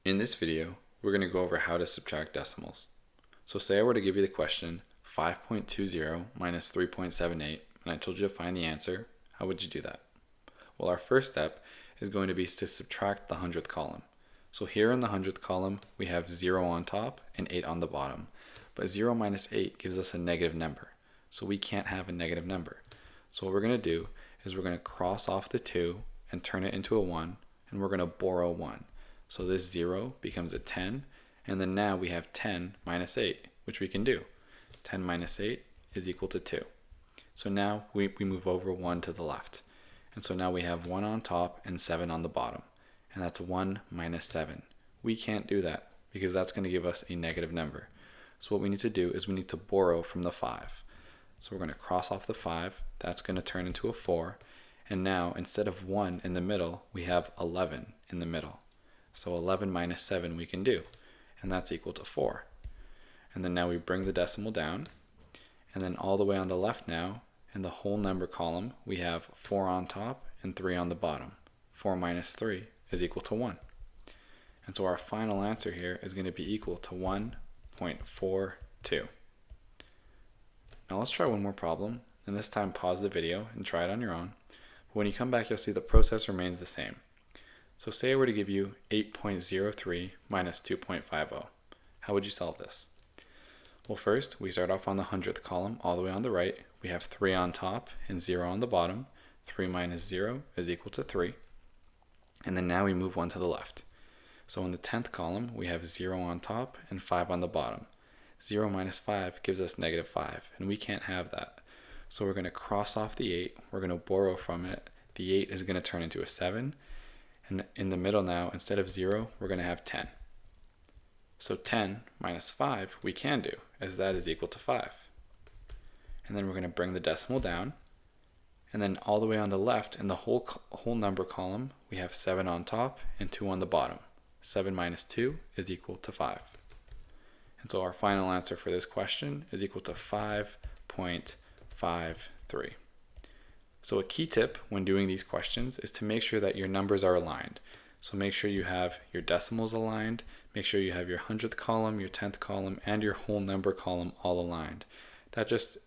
In this video, we're going to go over how to subtract decimals. So say I were to give you the question 5.20 minus 3.78 and I told you to find the answer, how would you do that? Well, our first step is going to be to subtract the 100th column. So here in the 100th column, we have 0 on top and 8 on the bottom. But 0 minus 8 gives us a negative number. So we can't have a negative number. So what we're going to do is we're going to cross off the 2 and turn it into a 1, and we're going to borrow 1. So this 0 becomes a 10, and then now we have 10 minus 8, which we can do. 10 minus 8 is equal to 2. So now we move over 1 to the left. And so now we have 1 on top and 7 on the bottom. And that's 1 minus 7. We can't do that because that's going to give us a negative number. So what we need to do is we need to borrow from the 5. So we're going to cross off the 5. That's going to turn into a 4. And now instead of 1 in the middle, we have 11 in the middle. So 11 minus 7 we can do, and that's equal to 4. And then now we bring the decimal down, and then all the way on the left now, in the whole number column, we have 4 on top and 3 on the bottom. 4 minus 3 is equal to 1. And so our final answer here is going to be equal to 1.42. Now let's try one more problem, and this time pause the video and try it on your own. When you come back, you'll see the process remains the same. So say I were to give you 8.03 minus 2.50. How would you solve this? Well, first, we start off on the 100th column all the way on the right. We have 3 on top and 0 on the bottom. 3 minus 0 is equal to 3. And then now we move 1 to the left. So in the 10th column, we have 0 on top and 5 on the bottom. 0 minus 5 gives us negative 5, and we can't have that. So we're going to cross off the 8. We're going to borrow from it. The 8 is going to turn into a 7. And in the middle now, instead of 0, we're going to have 10. So 10 minus 5 we can do, as that is equal to 5. And then we're going to bring the decimal down. And then all the way on the left, in the whole number column, we have 7 on top and 2 on the bottom. 7 minus 2 is equal to 5. And so our final answer for this question is equal to 5.53. So a key tip when doing these questions is to make sure that your numbers are aligned. So make sure you have your decimals aligned, make sure you have your 100th column, your 10th column, and your whole number column all aligned. That just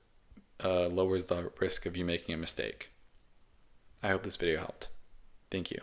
lowers the risk of you making a mistake. I hope this video helped. Thank you.